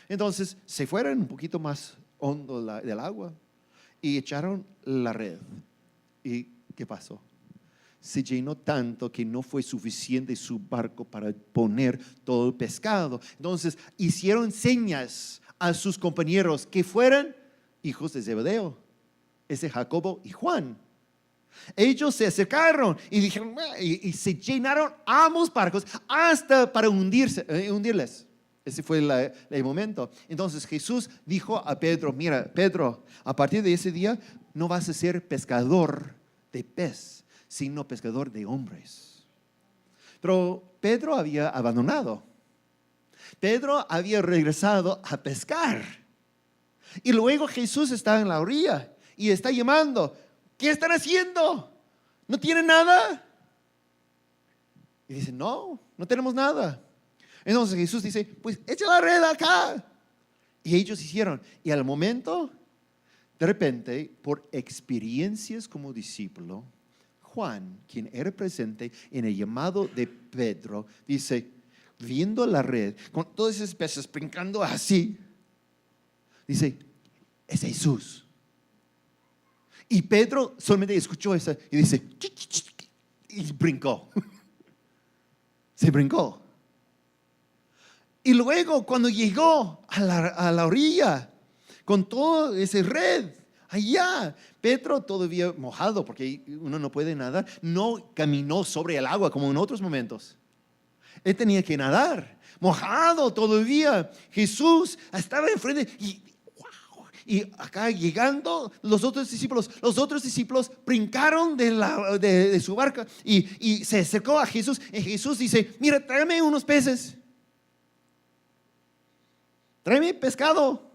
Entonces se fueron un poquito más hondo del agua y echaron la red. ¿Y qué pasó? Se llenó tanto que no fue suficiente su barco para poner todo el pescado. Entonces hicieron señas a sus compañeros que fueran hijos de Zebedeo, ese Jacobo y Juan. Ellos se acercaron y dijeron, y se llenaron ambos barcos hasta para hundirles. Ese fue el momento. Entonces Jesús dijo a Pedro, mira, Pedro, a partir de ese día no vas a ser pescador de pez, sino pescador de hombres. Pero Pedro había abandonado. Pedro había regresado a pescar. Y luego Jesús está en la orilla y está llamando. ¿Qué están haciendo? ¿No tienen nada? Y dice, no tenemos nada. Entonces Jesús dice, pues echa la red acá. Y ellos hicieron. Y al momento, de repente, por experiencias como discípulo, Juan, quien era presente en el llamado de Pedro, dice, viendo la red, con todos esos peces brincando así, dice, es Jesús. Y Pedro solamente escuchó eso y dice, y brincó. Se brincó. Y luego cuando llegó a la orilla, con toda esa red, allá, Pedro todavía mojado, porque uno no puede nadar, no caminó sobre el agua como en otros momentos. Él tenía que nadar, mojado todavía. Jesús estaba enfrente y acá llegando los otros discípulos brincaron de su barca y se acercó a Jesús. Y Jesús dice, mira, tráeme unos peces. Tráeme pescado.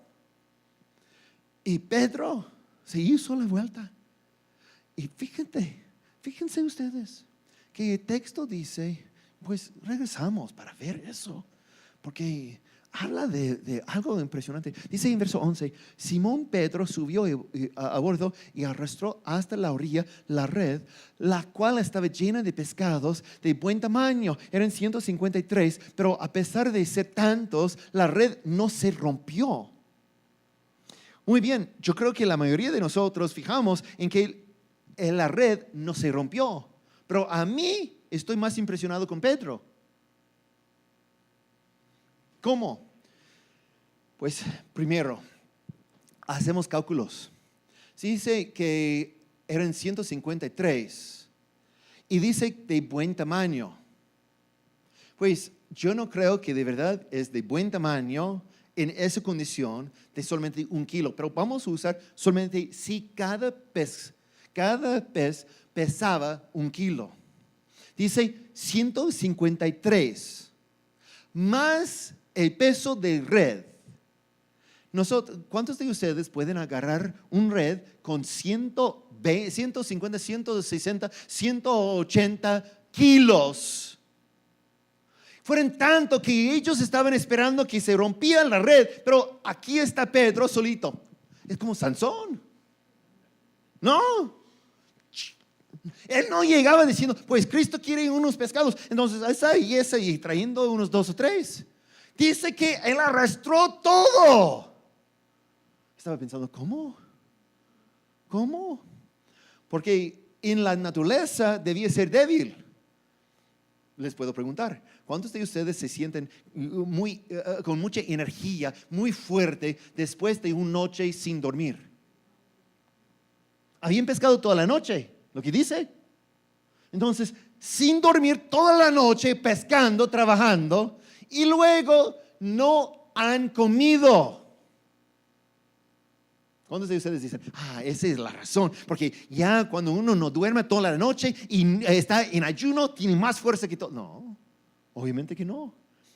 Y Pedro se hizo la vuelta. Y fíjense ustedes que el texto dice, pues regresamos para ver eso. Porque habla de algo impresionante. Dice en verso 11, Simón Pedro subió a bordo y arrastró hasta la orilla la red, la cual estaba llena de pescados de buen tamaño. Eran 153, pero a pesar de ser tantos, la red no se rompió. Muy bien, yo creo que la mayoría de nosotros fijamos en que la red no se rompió, pero a mí estoy más impresionado con Pedro. ¿Cómo? Pues primero, hacemos cálculos. Se dice que eran 153 y dice de buen tamaño. Pues yo no creo que de verdad es de buen tamaño en esa condición de solamente 1 kilo, pero vamos a usar solamente si cada pez pesaba 1 kilo. Dice 153 más el peso de red. ¿Cuántos de ustedes pueden agarrar un red con 120, 150, 160, 180 kilos? Fueron tanto que ellos estaban esperando que se rompía la red, pero aquí está Pedro solito. Es como Sansón. No. Él no llegaba diciendo, pues Cristo quiere unos pescados, entonces esa y trayendo unos 2 o 3. Dice que él arrastró todo. Estaba pensando, ¿cómo? Porque en la naturaleza debía ser débil. Les puedo preguntar, ¿cuántos de ustedes se sienten con mucha energía, muy fuerte después de una noche sin dormir? Habían pescado toda la noche, lo que dice. Entonces, sin dormir toda la noche, pescando, trabajando, y luego no han comido. ¿Cuántos de ustedes dicen, esa es la razón? Porque ya cuando uno no duerme toda la noche y está en ayuno, tiene más fuerza que todo. No, obviamente que no.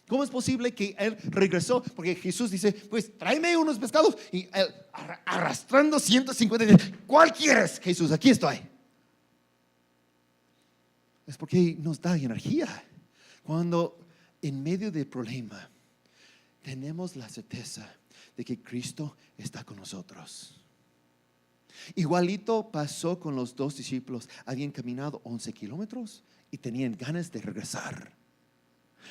¿Cómo es posible que él regresó? Porque Jesús dice, pues tráeme unos pescados. Y él arrastrando 150, ¿cuál quieres, Jesús? Aquí estoy. Es porque nos da energía. Cuando en medio del problema tenemos la certeza de que Cristo está con nosotros. Igualito pasó con los 2 discípulos. Habían caminado 11 kilómetros y tenían ganas de regresar.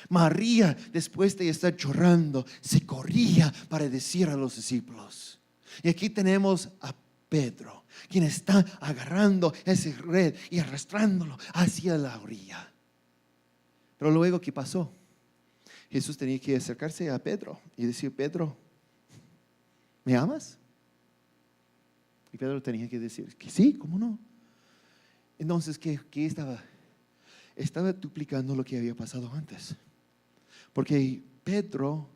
María, después de estar llorando, se corría para decir a los discípulos. Y aquí tenemos a Pedro, quien está agarrando esa red y arrastrándolo hacia la orilla. Pero luego, ¿qué pasó? Jesús tenía que acercarse a Pedro y decir, Pedro, ¿me amas? Y Pedro tenía que decir que sí, ¿cómo no? Entonces, ¿qué estaba? Estaba duplicando lo que había pasado antes. Porque Pedro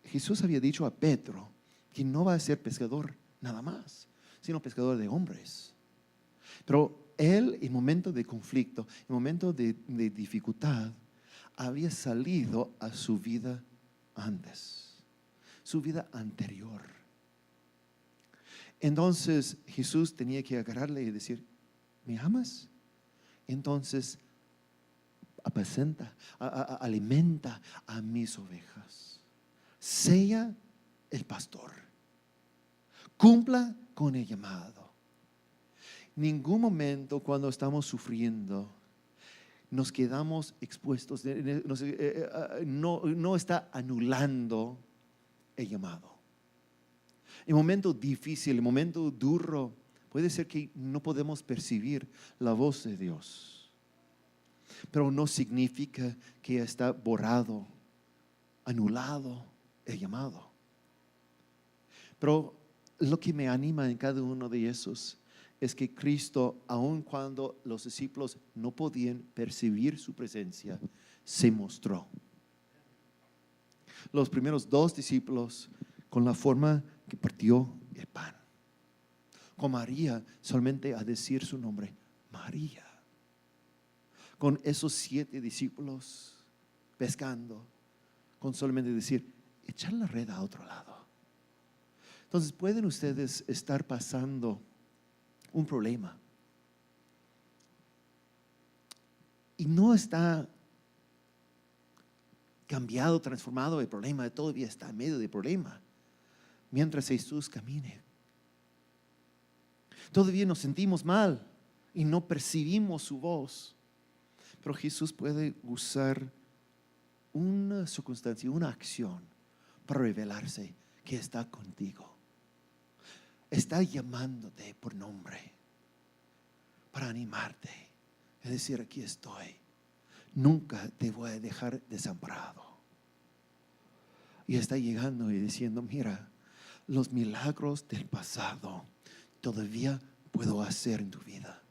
Jesús había dicho a Pedro que no va a ser pescador nada más, sino pescador de hombres. Pero él, en momento de conflicto, en momento de dificultad, había salido a su vida antes, su vida anterior. Entonces Jesús tenía que agarrarle y decir: ¿me amas? Entonces apacenta, alimenta a mis ovejas. Sea el pastor. Cumpla con el llamado. Ningún momento cuando estamos sufriendo nos quedamos expuestos, no está anulando el llamado. El momento difícil, el momento duro, puede ser que no podemos percibir la voz de Dios, pero no significa que está borrado, anulado el llamado. Pero lo que me anima en cada uno de esos es que Cristo, aun cuando los discípulos no podían percibir su presencia, se mostró. Los primeros 2 discípulos, con la forma que partió el pan, con María solamente a decir su nombre, María, con esos 7 discípulos pescando, con solamente decir, echar la red a otro lado. Entonces pueden ustedes estar pasando un problema y no está cambiado, transformado el problema, todavía está en medio del problema mientras Jesús camine. Todavía nos sentimos mal y no percibimos su voz, pero Jesús puede usar una circunstancia, una acción para revelarse que está contigo. Está llamándote por nombre para animarte, es decir, aquí estoy, nunca te voy a dejar desamparado. Y está llegando y diciendo, mira, los milagros del pasado todavía puedo hacer en tu vida.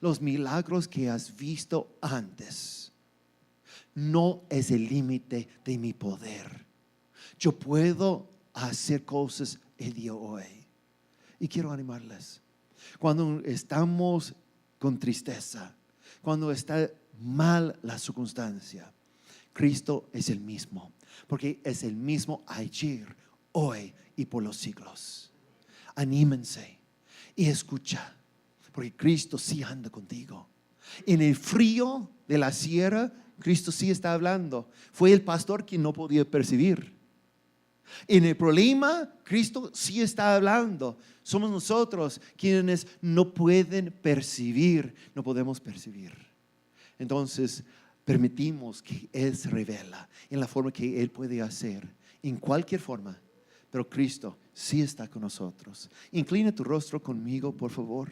Los milagros que has visto antes no es el límite de mi poder. Yo puedo hacer cosas el día de hoy. Y quiero animarles. Cuando estamos con tristeza, cuando está mal la circunstancia, Cristo es el mismo, porque es el mismo ayer, hoy y por los siglos. Anímense y escucha, porque Cristo sí anda contigo. En el frío de la sierra, Cristo sí está hablando. Fue el pastor quien no podía percibir. En el problema, Cristo sí está hablando. Somos nosotros quienes no pueden percibir, no podemos percibir. Entonces, permitimos que Él se revela en la forma que Él puede hacer, en cualquier forma. Pero Cristo sí está con nosotros. Inclina tu rostro conmigo, por favor.